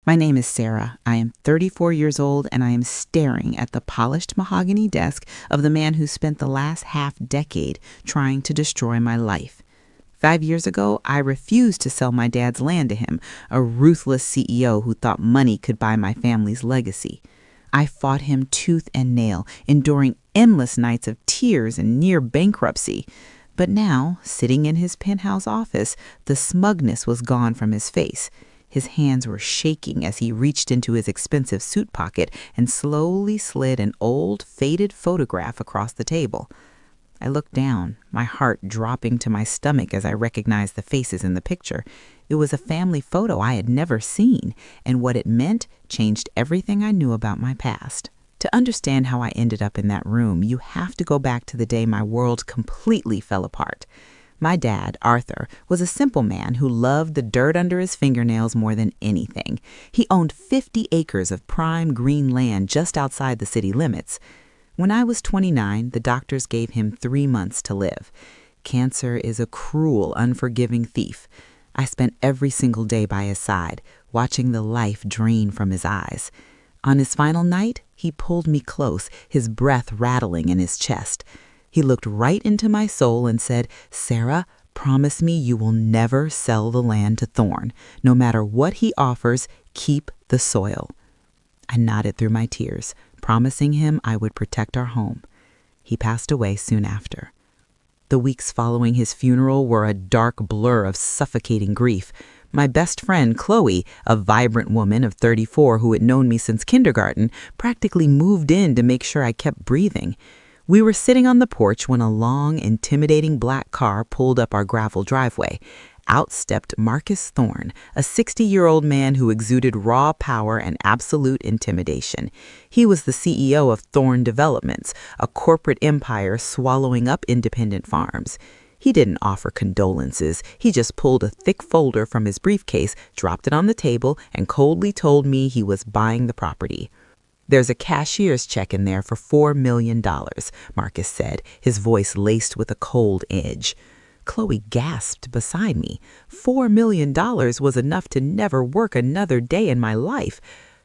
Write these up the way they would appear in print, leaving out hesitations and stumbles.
My name is Sarah. I am 34 years old, and I am staring at the polished mahogany desk of the man who spent the last half-decade trying to destroy my life. 5 years ago, I refused to sell my dad's land to him, a ruthless CEO who thought money could buy my family's legacy. I fought him tooth and nail, enduring endless nights of tears and near bankruptcy. But now, sitting in his penthouse office, the smugness was gone from his face. His hands were shaking as he reached into his expensive suit pocket and slowly slid an old, faded photograph across the table. I looked down, my heart dropping to my stomach as I recognized the faces in the picture. It was a family photo I had never seen, and what it meant changed everything I knew about my past. To understand how I ended up in that room, you have to go back to the day my world completely fell apart. My dad, Arthur, was a simple man who loved the dirt under his fingernails more than anything. He owned 50 acres of prime green land just outside the city limits. When I was 29, the doctors gave him 3 months to live. Cancer is a cruel, unforgiving thief. I spent every single day by his side, watching the life drain from his eyes. On his final night, he pulled me close, his breath rattling in his chest. He looked right into my soul and said, "Sarah, promise me you will never sell the land to Thorne. No matter what he offers, keep the soil." I nodded through my tears, promising him I would protect our home. He passed away soon after. The weeks following his funeral were a dark blur of suffocating grief. My best friend, Chloe, a vibrant woman of 34 who had known me since kindergarten, practically moved in to make sure I kept breathing. We were sitting on the porch when a long, intimidating black car pulled up our gravel driveway. Out stepped Marcus Thorne, a 60-year-old man who exuded raw power and absolute intimidation. He was the CEO of Thorne Developments, a corporate empire swallowing up independent farms. He didn't offer condolences. He just pulled a thick folder from his briefcase, dropped it on the table, and coldly told me he was buying the property. "There's a cashier's check in there for $4 million, Marcus said, his voice laced with a cold edge. Chloe gasped beside me. $4 million was enough to never work another day in my life.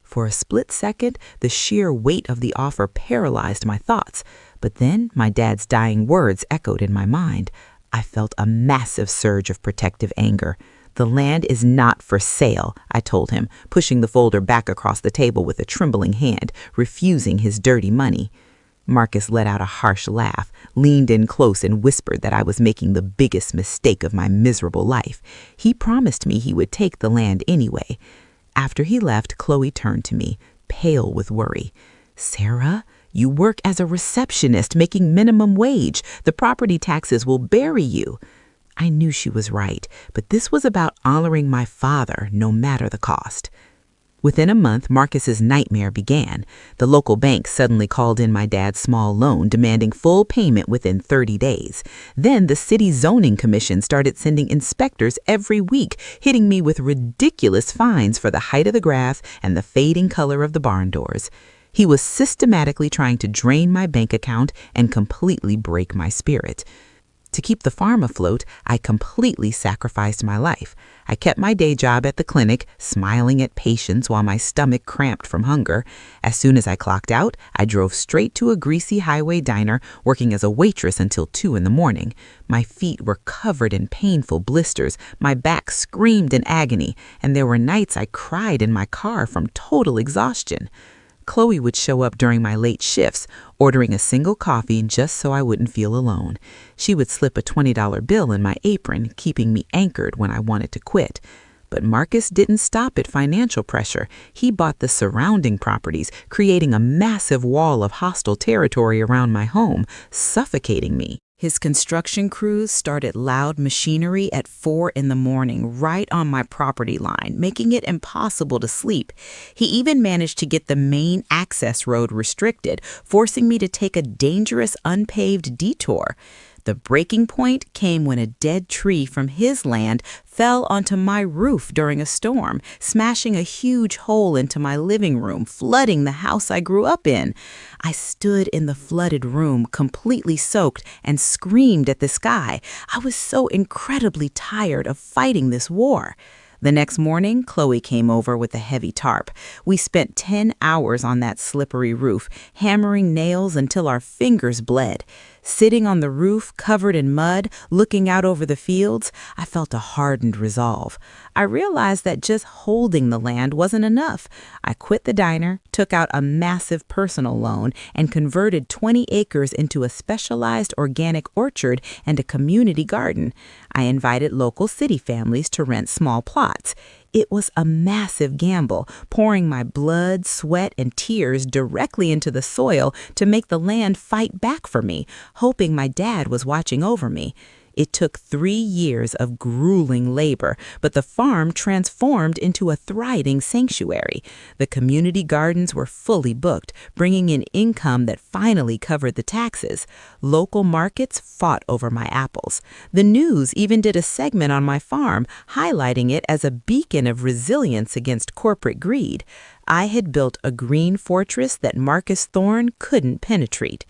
For a split second, the sheer weight of the offer paralyzed my thoughts. But then my dad's dying words echoed in my mind. I felt a massive surge of protective anger. "The land is not for sale," I told him, pushing the folder back across the table with a trembling hand, refusing his dirty money. Marcus let out a harsh laugh, leaned in close and whispered that I was making the biggest mistake of my miserable life. He promised me he would take the land anyway. After he left, Chloe turned to me, pale with worry. "Sarah, you work as a receptionist making minimum wage. The property taxes will bury you." I knew she was right, but this was about honoring my father, no matter the cost. Within a month, Marcus's nightmare began. The local bank suddenly called in my dad's small loan, demanding full payment within 30 days. Then the city zoning commission started sending inspectors every week, hitting me with ridiculous fines for the height of the grass and the fading color of the barn doors. He was systematically trying to drain my bank account and completely break my spirit. To keep the farm afloat, I completely sacrificed my life. I kept my day job at the clinic, smiling at patients while my stomach cramped from hunger. As soon as I clocked out, I drove straight to a greasy highway diner, working as a waitress until 2 in the morning. My feet were covered in painful blisters, my back screamed in agony, and there were nights I cried in my car from total exhaustion. Chloe would show up during my late shifts, ordering a single coffee just so I wouldn't feel alone. She would slip a $20 bill in my apron, keeping me anchored when I wanted to quit. But Marcus didn't stop at financial pressure. He bought the surrounding properties, creating a massive wall of hostile territory around my home, suffocating me. His construction crews started loud machinery at 4 in the morning, right on my property line, making it impossible to sleep. He even managed to get the main access road restricted, forcing me to take a dangerous unpaved detour. The breaking point came when a dead tree from his land fell onto my roof during a storm, smashing a huge hole into my living room, flooding the house I grew up in. I stood in the flooded room, completely soaked, and screamed at the sky. I was so incredibly tired of fighting this war. The next morning, Chloe came over with a heavy tarp. We spent 10 hours on that slippery roof, hammering nails until our fingers bled. Sitting on the roof, covered in mud, looking out over the fields, I felt a hardened resolve. I realized that just holding the land wasn't enough. I quit the diner, took out a massive personal loan, and converted 20 acres into a specialized organic orchard and a community garden. I invited local city families to rent small plots. It was a massive gamble, pouring my blood, sweat, and tears directly into the soil to make the land fight back for me, hoping my dad was watching over me. It took 3 years of grueling labor, but the farm transformed into a thriving sanctuary. The community gardens were fully booked, bringing in income that finally covered the taxes. Local markets fought over my apples. The news even did a segment on my farm, highlighting it as a beacon of resilience against corporate greed. I had built a green fortress that Marcus Thorne couldn't penetrate.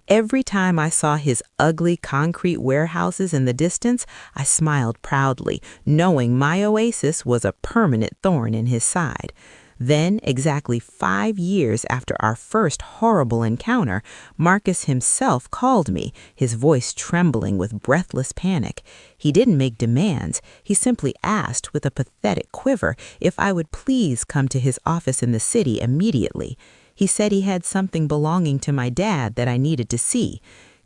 Every time I saw his ugly concrete warehouses in the distance, I smiled proudly, knowing my oasis was a permanent thorn in his side. Then, exactly 5 years after our first horrible encounter, Marcus himself called me, his voice trembling with breathless panic. He didn't make demands. He simply asked with a pathetic quiver if I would please come to his office in the city immediately. He said he had something belonging to my dad that I needed to see.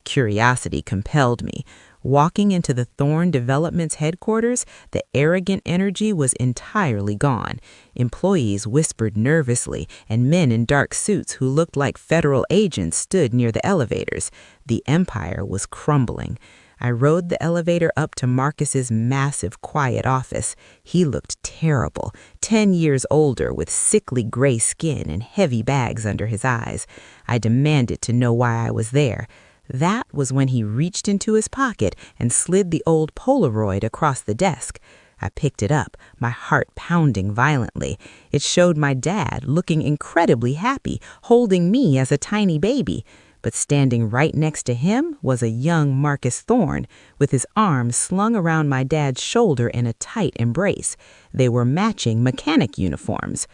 Curiosity compelled me. Walking into the Thorne Development's headquarters, the arrogant energy was entirely gone. Employees whispered nervously, and men in dark suits who looked like federal agents stood near the elevators. The empire was crumbling. I rode the elevator up to Marcus's massive, quiet office. He looked terrible, 10 years older with sickly gray skin and heavy bags under his eyes. I demanded to know why I was there. That was when he reached into his pocket and slid the old Polaroid across the desk. I picked it up, my heart pounding violently. It showed my dad looking incredibly happy, holding me as a tiny baby. But standing right next to him was a young Marcus Thorne, with his arms slung around my dad's shoulder in a tight embrace. They were matching mechanic uniforms.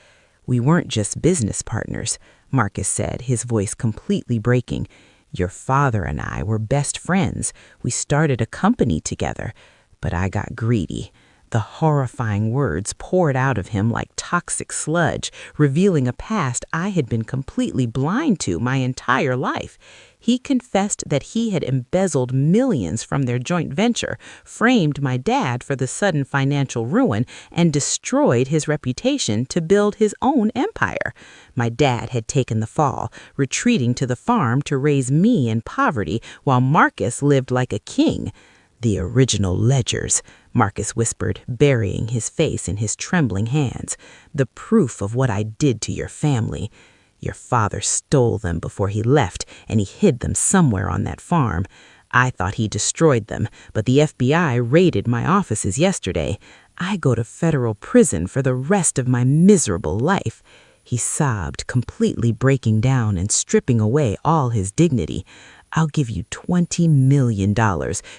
"We weren't just business partners," Marcus said, his voice completely breaking. "Your father and I were best friends. We started a company together. But I got greedy." The horrifying words poured out of him like toxic sludge, revealing a past I had been completely blind to my entire life. He confessed that he had embezzled millions from their joint venture, framed my dad for the sudden financial ruin, and destroyed his reputation to build his own empire. My dad had taken the fall, retreating to the farm to raise me in poverty while Marcus lived like a king. "The original ledgers," Marcus whispered, burying his face in his trembling hands. "The proof of what I did to your family. Your father stole them before he left, and he hid them somewhere on that farm. I thought he destroyed them, but the FBI raided my offices yesterday. I go to federal prison for the rest of my miserable life." He sobbed, completely breaking down and stripping away all his dignity. "I'll give you $20 million.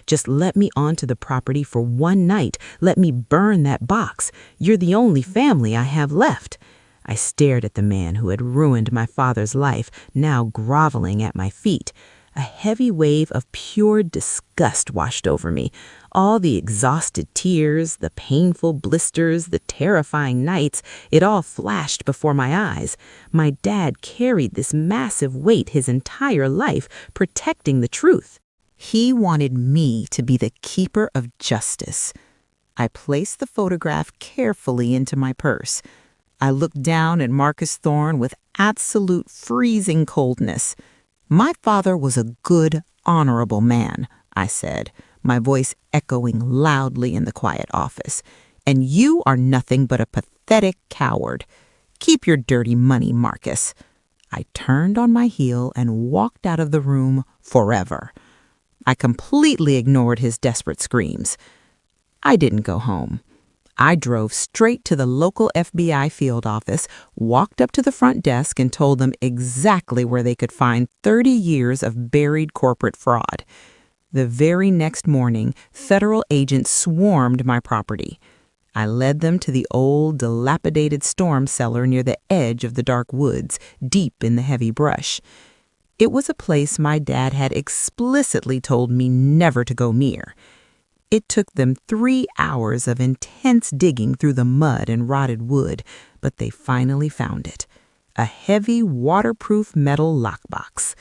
Just let me onto the property for one night. Let me burn that box. You're the only family I have left." I stared at the man who had ruined my father's life, now groveling at my feet. A heavy wave of pure disgust washed over me. All the exhausted tears, the painful blisters, the terrifying nights, it all flashed before my eyes. My dad carried this massive weight his entire life, protecting the truth. He wanted me to be the keeper of justice. I placed the photograph carefully into my purse. I looked down at Marcus Thorne with absolute freezing coldness. "My father was a good, honorable man," I said, my voice echoing loudly in the quiet office. "And you are nothing but a pathetic coward. Keep your dirty money, Marcus." I turned on my heel and walked out of the room forever. I completely ignored his desperate screams. I didn't go home. I drove straight to the local FBI field office, walked up to the front desk, and told them exactly where they could find 30 years of buried corporate fraud. The very next morning, federal agents swarmed my property. I led them to the old, dilapidated storm cellar near the edge of the dark woods, deep in the heavy brush. It was a place my dad had explicitly told me never to go near. It took them 3 hours of intense digging through the mud and rotted wood, but they finally found it. A heavy, waterproof metal lockbox.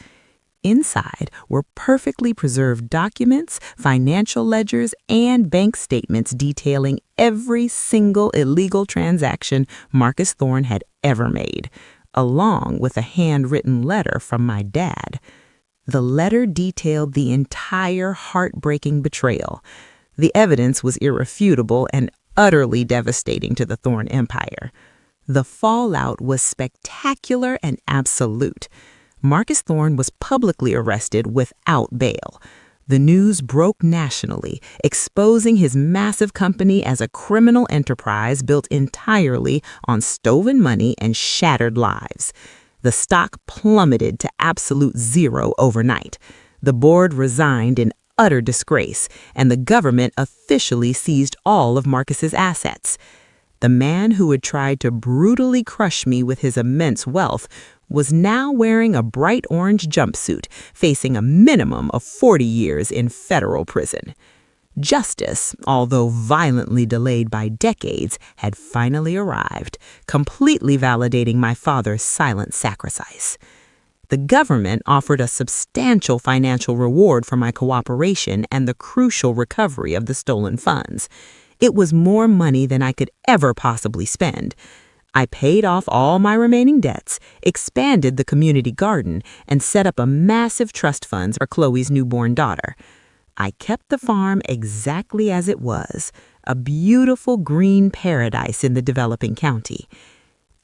Inside were perfectly preserved documents, financial ledgers, and bank statements detailing every single illegal transaction Marcus Thorne had ever made, along with a handwritten letter from my dad. The letter detailed the entire heartbreaking betrayal. The evidence was irrefutable and utterly devastating to the Thorne empire. The fallout was spectacular and absolute. Marcus Thorne was publicly arrested without bail. The news broke nationally, exposing his massive company as a criminal enterprise built entirely on stolen money and shattered lives. The stock plummeted to absolute zero overnight. The board resigned in utter disgrace, and the government officially seized all of Marcus's assets. The man who had tried to brutally crush me with his immense wealth was now wearing a bright orange jumpsuit, facing a minimum of 40 years in federal prison. Justice, although violently delayed by decades, had finally arrived, completely validating my father's silent sacrifice. The government offered a substantial financial reward for my cooperation and the crucial recovery of the stolen funds. It was more money than I could ever possibly spend. I paid off all my remaining debts, expanded the community garden, and set up a massive trust fund for Chloe's newborn daughter. I kept the farm exactly as it was, a beautiful green paradise in the developing county.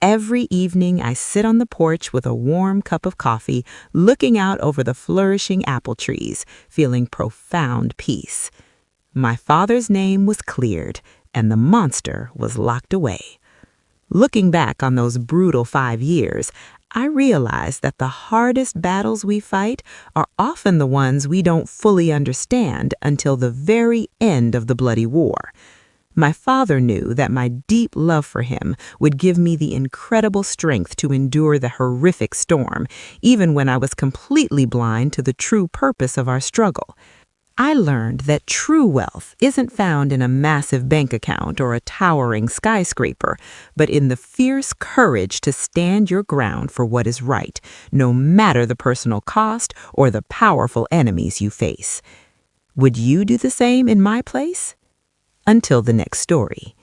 Every evening I sit on the porch with a warm cup of coffee, looking out over the flourishing apple trees, feeling profound peace. My father's name was cleared, and the monster was locked away. Looking back on those brutal 5 years, I realized that the hardest battles we fight are often the ones we don't fully understand until the very end of the bloody war. My father knew that my deep love for him would give me the incredible strength to endure the horrific storm, even when I was completely blind to the true purpose of our struggle. I learned that true wealth isn't found in a massive bank account or a towering skyscraper, but in the fierce courage to stand your ground for what is right, no matter the personal cost or the powerful enemies you face. Would you do the same in my place? Until the next story.